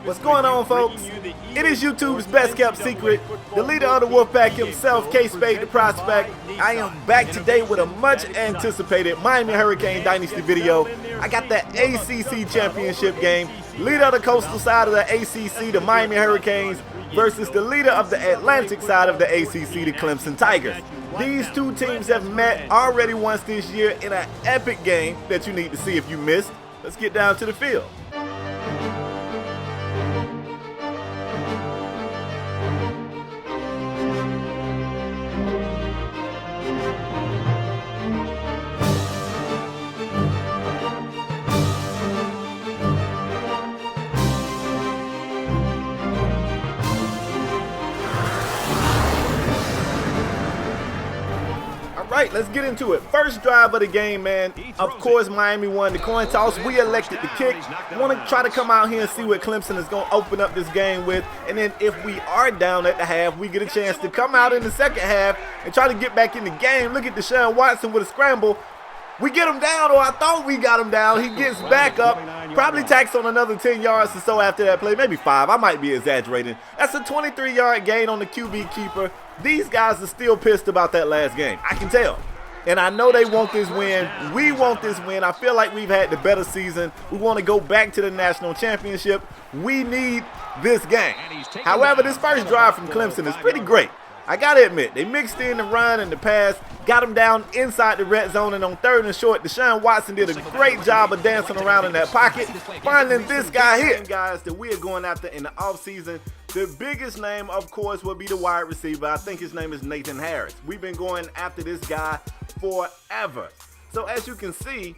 What's going on, folks? It is YouTube's best kept secret, the leader of the Wolfpack himself, KspadeTheProspect. I am back today with a much anticipated Miami Hurricanes Dynasty video. I got that ACC championship game, leader of the coastal side of the ACC, the Miami Hurricanes, versus the leader of the Atlantic side of the ACC, the Clemson Tigers. These two teams have met already once this year in an epic game that you need to see if you missed. Let's get down to the field. Right, let's get into it. First drive of the game, man. Of course, Miami won the coin toss. We elected the kick. Want to try to come out here and see what Clemson is going to open up this game with. And then if we are down at the half, we get a chance to come out in the second half and try to get back in the game. Look at Deshaun Watson with a scramble. We get him down, or I thought we got him down. He gets back up, probably tacks on another 10 yards or so after that play, maybe 5. I might be exaggerating. That's a 23-yard gain on the QB keeper. These guys are still pissed about that last game. I can tell. And I know they want this win. We want this win. I feel like we've had the better season. We want to go back to the national championship. We need this game. However, this first drive from Clemson is pretty great. I got to admit, they mixed in the run and the pass, got them down inside the red zone, and on 3rd and short, Deshaun Watson did a great job of dancing around in that pocket, finding this guy here. Guys that we are going after in the offseason, the biggest name, of course, would be the wide receiver. I think his name is Nathan Harris. We've been going after this guy forever. So as you can see,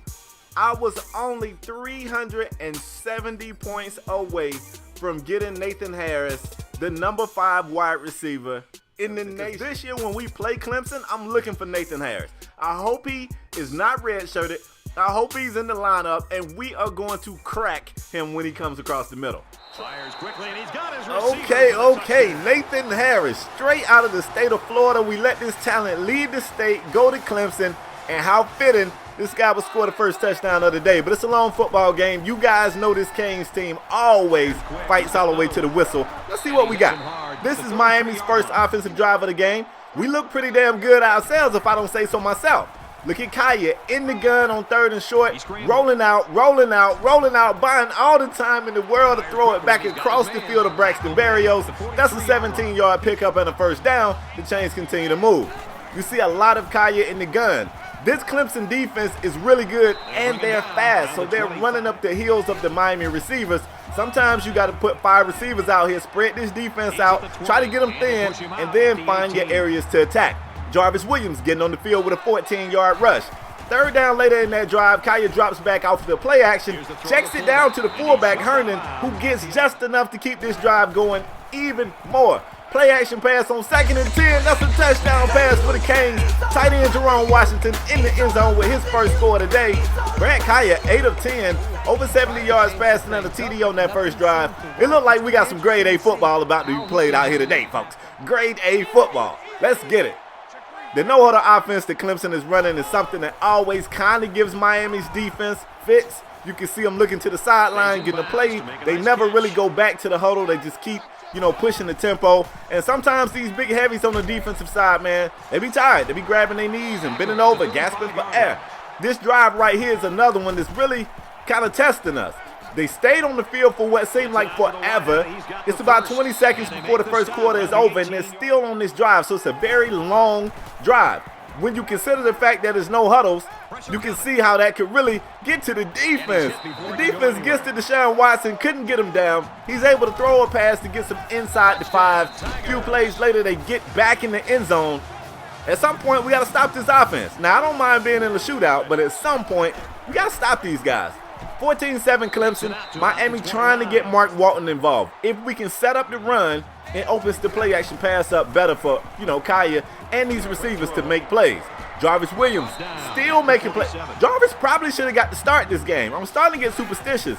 I was only 370 points away from getting Nathan Harris, the number 5 wide receiver in the nation. This year when we play Clemson, I'm looking for Nathan Harris. I hope he is not red-shirted. I hope he's in the lineup, and we are going to crack him when he comes across the middle. Fires quickly, and he's got his Okay. Nathan Harris, straight out of the state of Florida. We let this talent leave the state, go to Clemson, and how fitting this guy will score the first touchdown of the day. But it's a long football game. You guys know this Canes team always fights all the way to the whistle. Let's see what we got. This is Miami's first offensive drive of the game. We look pretty damn good ourselves, if I don't say so myself. Look at Kaya in the gun on 3rd and short, rolling out, buying all the time in the world to throw it back across the field of Braxton Berrios. That's a 17-yard pickup and a first down. The chains continue to move. You see a lot of Kaya in the gun. This Clemson defense is really good, and they're fast, so they're running up the heels of the Miami receivers. Sometimes you got to put 5 receivers out here, spread this defense out, try to get them thin, and then find your areas to attack. Jarvis Williams getting on the field with a 14-yard rush. 3rd down later in that drive, Kaya drops back off the play action, checks it down to the fullback, Herndon, who gets just enough to keep this drive going even more. Play action pass on 2nd and 10. That's a touchdown pass for the Canes. Tight end Jerome Washington in the end zone with his first score of the day. Brad Kaya, 8 of 10, over 70 yards passing and a TD on that first drive. It looked like we got some grade A football about to be played out here today, folks. Grade A football. Let's get it. The no-huddle offense that Clemson is running is something that always kind of gives Miami's defense fits. You can see them looking to the sideline, getting a play. They never really go back to the huddle. They just keep, pushing the tempo. And sometimes these big heavies on the defensive side, man, they be tired. They be grabbing their knees and bending over, gasping for air. This drive right here is another one that's really kind of testing us. They stayed on the field for what seemed like forever. It's about 20 seconds before the first quarter is over, and they're still on this drive, so it's a very long drive. When you consider the fact that there's no huddles, you can see how that could really get to the defense. The defense gets to Deshaun Watson, couldn't get him down. He's able to throw a pass to get some inside the 5. A few plays later, they get back in the end zone. At some point, we got to stop this offense. Now, I don't mind being in the shootout, but at some point, we got to stop these guys. 14-7 Clemson, Miami trying to get Mark Walton involved. If we can set up the run, it opens the play action pass up better for, Kaya and these receivers to make plays. Jarvis Williams still making plays. Jarvis probably should have got to start this game. I'm starting to get superstitious.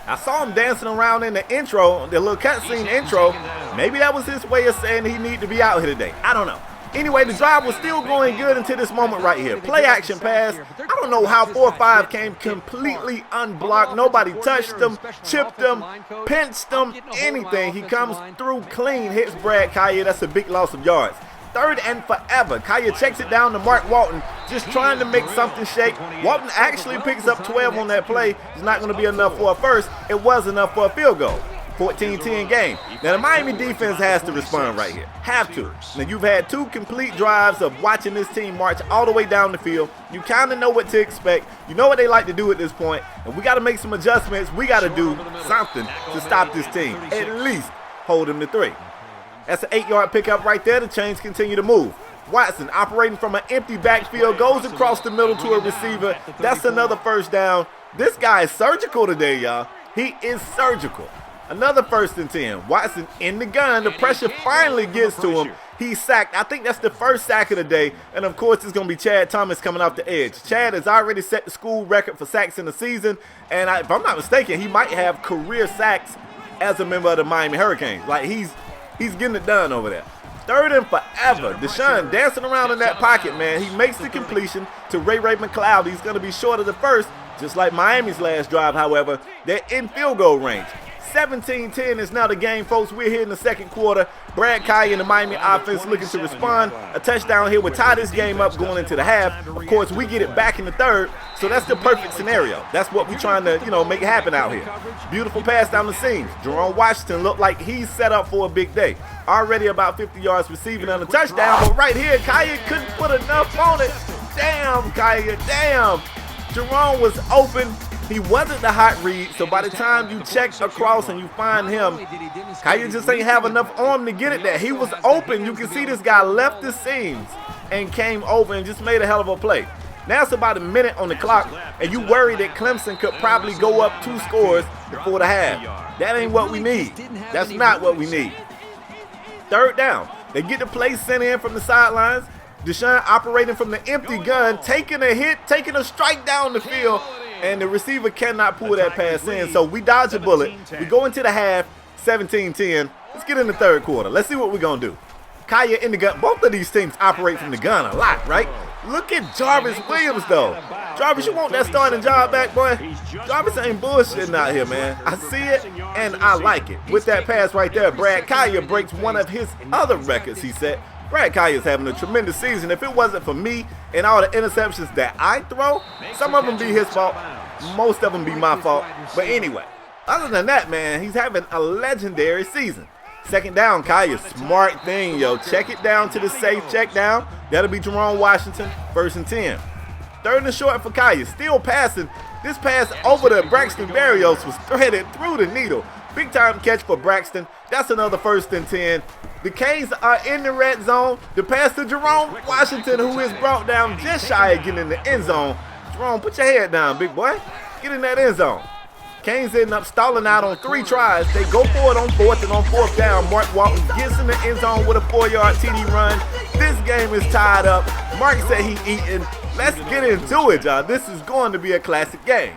I saw him dancing around in the intro, the little cutscene intro. Maybe that was his way of saying he needed to be out here today. I don't know. Anyway, the drive was still going good until this moment right here. Play action pass. I don't know how 4-5 came completely unblocked. Nobody touched him, chipped him, pinched him, anything. He comes through clean, hits Brad Kaya. That's a big loss of yards. 3rd and forever. Kaya checks it down to Mark Walton, just trying to make something shake. Walton actually picks up 12 on that play. It's not going to be enough for a first. It was enough for a field goal. 14-10 game. Now the Miami defense has to respond right here. Have to. Now you've had 2 complete drives of watching this team march all the way down the field. You kind of know what to expect. You know what they like to do at this point. And we got to make some adjustments. We got to do something to stop this team. At least hold them to 3. That's an 8-yard pickup right there. The chains continue to move. Watson operating from an empty backfield, goes across the middle to a receiver. That's another first down. This guy is surgical today, y'all. He is surgical. Another 1st and 10. Watson in the gun. The pressure finally gets to him. He's sacked. I think that's the first sack of the day. And, of course, it's going to be Chad Thomas coming off the edge. Chad has already set the school record for sacks in the season. And if I'm not mistaken, he might have career sacks as a member of the Miami Hurricanes. Like, he's getting it done over there. 3rd and forever. Deshaun dancing around in that pocket, man. He makes the completion to Ray McLeod. He's going to be short of the first, just like Miami's last drive, however. They're in field goal range. 17-10 is now the game, folks. We're here in the 2nd quarter. Brad Kaya and the Miami offense looking to respond. A touchdown here would tie this game up going into the half. Of course, we get it back in the 3rd, so that's the perfect scenario. That's what we're trying to, make happen out here. Beautiful pass down the seams. Jerome Washington looked like he's set up for a big day. Already about 50 yards receiving on a touchdown, but right here, Kaya couldn't put enough on it. Damn, Kaya, damn. Jerome was open. He wasn't the hot read, so by the time you check across and you find him, Kaya just ain't have enough arm to get it there. He was open. You can see this guy left the seams and came over and just made a hell of a play. Now it's about a minute on the clock, and you worry that Clemson could probably go up 2 scores before the half. That ain't what we need. That's not what we need. 3rd down. They get the play sent in from the sidelines. Deshaun operating from the empty gun, taking a hit, taking a strike down the field. And the receiver cannot pull that pass in. So we dodge a bullet. We go into the half, 17-10. Let's get in the 3rd quarter. Let's see what we're going to do. Kaya in the gun. Both of these teams operate from the gun a lot, right? Look at Jarvis Williams, though. Jarvis, you want that starting job back, boy? Jarvis ain't bullshitting out here, man. I see it, and I like it. With that pass right there, Brad Kaya breaks one of his other records he set. Brad Kaya is having a tremendous season. If it wasn't for me and all the interceptions that I throw, some of them be his fault. Most of them be my fault. But anyway, other than that, man, he's having a legendary season. 2nd down, Kaya, smart thing, yo. Check it down to the safe check down. That'll be Jerome Washington, 1st and 10. 3rd and short for Kaya, still passing. This pass over to Braxton Berrios was threaded through the needle. Big time catch for Braxton. That's another 1st and 10. The Canes are in the red zone. The pass to Jerome Washington, who is brought down just shy of getting in the end zone. Jerome, put your head down, big boy. Get in that end zone. Canes ended up stalling out on 3 tries. They go for it on 4th and on 4th down. Mark Walton gets in the end zone with a 4-yard TD run. This game is tied up. Mark said he eating. Let's get into it, y'all. This is going to be a classic game.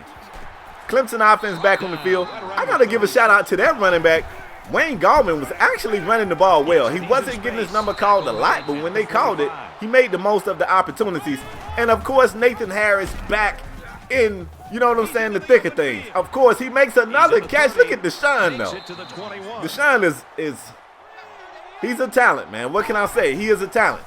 Clemson offense back on the field. I got to give a shout out to that running back. Wayne Gallman was actually running the ball well. He wasn't getting his number called a lot, but when they called it, he made the most of the opportunities. And, of course, Nathan Harris back in, the thick of things. Of course, he makes another catch. Look at Deshaun, though. Deshaun he's a talent, man. What can I say? He is a talent.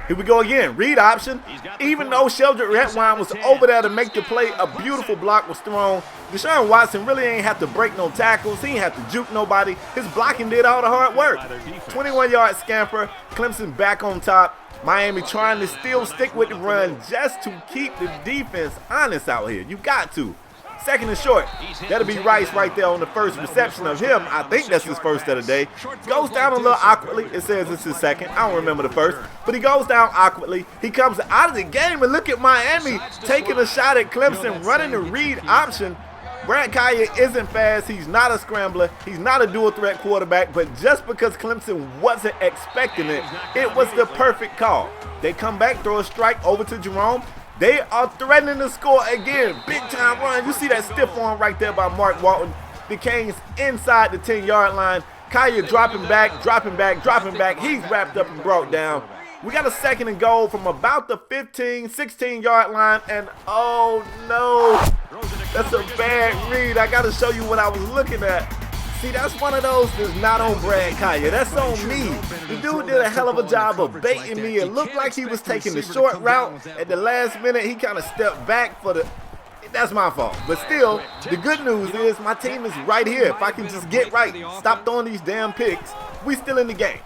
Here we go again. Read option. Even though Sheldrick Redwine was over there to make the play, a beautiful block was thrown. Deshaun Watson really ain't have to break no tackles. He ain't have to juke nobody. His blocking did all the hard work. 21-yard scamper. Clemson back on top. Miami trying to still stick with the run just to keep the defense honest out here. You got to. 2nd and short. That'll be Rice right there on the first reception of him. I think that's his first of the day. Goes down a little awkwardly. It says it's his 2nd. I don't remember the first. But he goes down awkwardly. He comes out of the game, and look at Miami taking a shot at Clemson, running the read option. Brad Kaya isn't fast. He's not a scrambler. He's not a dual threat quarterback. But just because Clemson wasn't expecting it, it was the perfect call. They come back, throw a strike over to Jerome. They are threatening to score again. Big time run. You see that stiff arm right there by Mark Walton. The Canes inside the 10-yard line. Kaya dropping back. He's wrapped up and brought down. We got a 2nd and goal from about the 15, 16-yard line, and oh no, that's a bad read. I got to show you what I was looking at. See, that's one of those that's not on Brad Kaya. That's on me. The dude did a hell of a job of baiting me. It looked like he was taking the short route. At the last minute, he kind of stepped back for the... That's my fault. But still, the good news is my team is right here. If I can just get right, stop throwing these damn picks, we still in the game.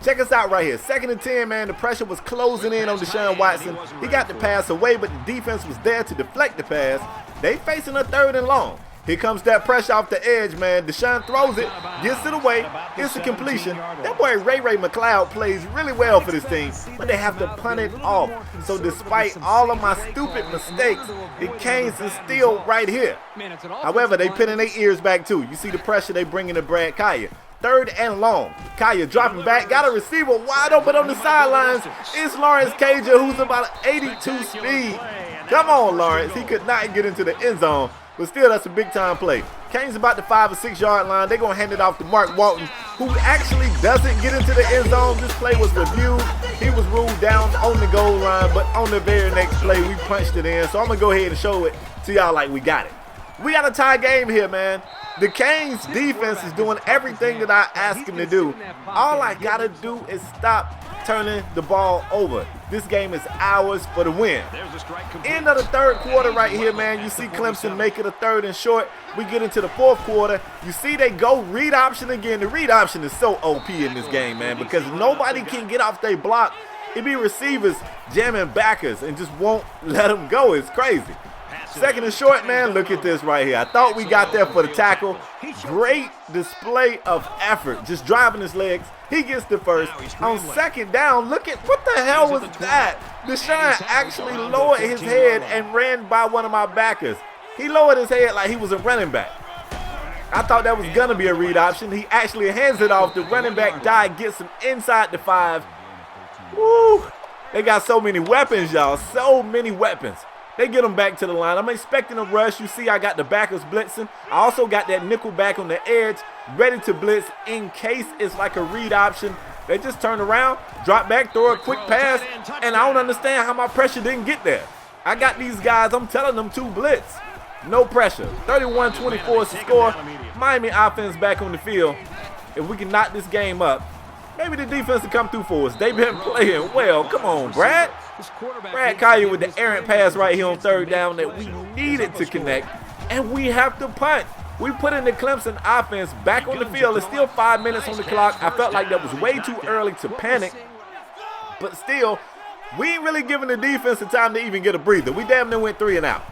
Check us out right here. 2nd and 10, man. The pressure was closing in on Deshaun Watson. He got the pass away, but the defense was there to deflect the pass. They facing a 3rd and long. Here comes that pressure off the edge, man. Deshaun throws it, gets it away. It's a completion. That boy Ray McLeod plays really well for this team, but they have to punt it off. So despite all of my stupid mistakes, the Canes is still right here. However, they pinning their ears back too. You see the pressure they bringing to Brad Kaya. 3rd and long. Kaya dropping back. Got a receiver wide open on the sidelines. It's Lawrence Cager, who's about 82 speed. Come on, Lawrence. He could not get into the end zone. But still, that's a big-time play. Canes about the 5 or 6-yard line. They're going to hand it off to Mark Walton, who actually doesn't get into the end zone. This play was reviewed. He was ruled down on the goal line, but on the very next play, we punched it in. So I'm going to go ahead and show it to y'all like we got it. We got a tie game here, man. The Canes defense is doing everything that I ask them to do. All I got to do is stop turning the ball over. This game is ours for the win. End of the 3rd quarter right here, man. You see Clemson make it a 3rd and short. We get into the 4th quarter. You see they go read option again. The read option is so OP in this game, man, because nobody can get off their block. It be receivers jamming backers and just won't let them go. It's crazy. 2nd and short, man. Look at this right here. I thought we got there for the tackle. Great display of effort. Just driving his legs. He gets the first. On 2nd down, look at what the hell was that? Deshaun actually lowered his head and ran by one of my backers. He lowered his head like he was a running back. I thought that was going to be a read option. He actually hands it off. The running back gets him inside the 5. Woo! They got so many weapons, y'all. So many weapons. They get them back to the line. I'm expecting a rush. You see I got the backers blitzing. I also got that nickel back on the edge, ready to blitz in case it's like a read option. They just turn around, drop back, throw a quick pass, and I don't understand how my pressure didn't get there. I got these guys, I'm telling them to blitz. No pressure. 31-24 is the score. Miami offense back on the field. If we can knock this game up, maybe the defense will come through for us. They've been playing well. Come on, Brad. Brad Kaya with the errant pass right here on 3rd down that we needed to connect, and we have to punt. We put in the Clemson offense back on the field. It's still 5 minutes on the clock. I felt like that was way too early to panic, but still, we ain't really giving the defense the time to even get a breather. We damn near went 3 and out.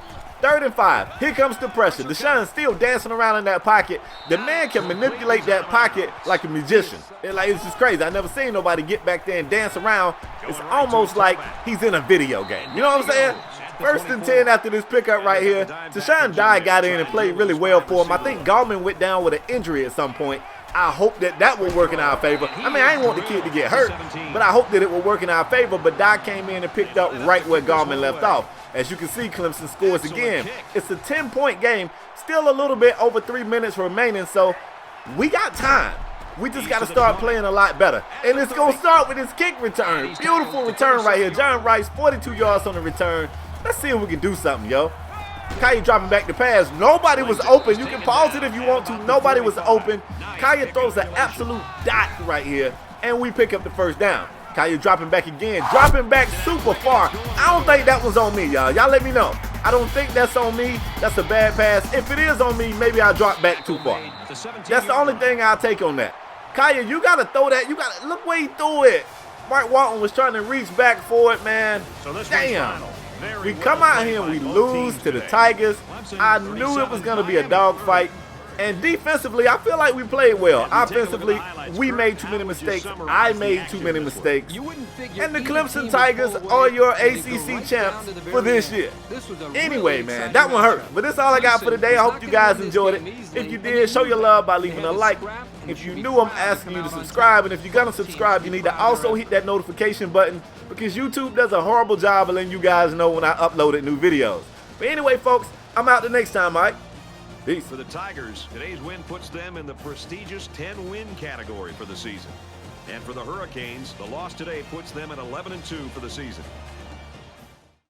3rd and 5. Here comes the pressure. Deshaun's still dancing around in that pocket. The man can manipulate that pocket like a magician. It's just crazy. I never seen nobody get back there and dance around. It's almost like he's in a video game. You know what I'm saying? 1st and 10 after this pickup right here. Deshaun got in and played really well for him. I think Gallman went down with an injury at some point. I hope that will work in our favor. I mean, I ain't want the kid to get hurt, but I hope that it will work in our favor. But Doc came in and picked up right where Gallman left off. As you can see, Clemson scores again. It's a 10-point game. Still a little bit over 3 minutes remaining, so we got time. We just got to start playing a lot better. And it's going to start with his kick return. Beautiful return right here. John Rice, 42 yards on the return. Let's see if we can do something, yo. Kaya dropping back the pass. Nobody was open. You can pause it if you want to. Nobody was open. Kaya throws an absolute dot right here, and we pick up the 1st down. Kaya dropping back again. Dropping back super far. I don't think that was on me, y'all. Y'all let me know. I don't think that's on me. That's a bad pass. If it is on me, maybe I'll drop back too far. That's the only thing I'll take on that. Kaya, you got to throw that. You got to look where he threw it. Mark Walton was trying to reach back for it, man. Damn. We come out here and we lose to the Tigers. I knew it was going to be a dogfight. And defensively, I feel like we played well. Offensively, we made too many mistakes. I made too many mistakes. And the Clemson Tigers are your ACC champs for this year. Anyway, man, that one hurt. But that's all I got for today. I hope you guys enjoyed it. If you did, show your love by leaving a like. If you're new, I'm asking you to subscribe. And if you're going to subscribe, you need to also hit that notification button, because YouTube does a horrible job of letting you guys know when I uploaded new videos. But anyway, folks, I'm out the next time, Mike. Peace. For the Tigers, today's win puts them in the prestigious 10-win category for the season. And for the Hurricanes, the loss today puts them at 11-2 for the season.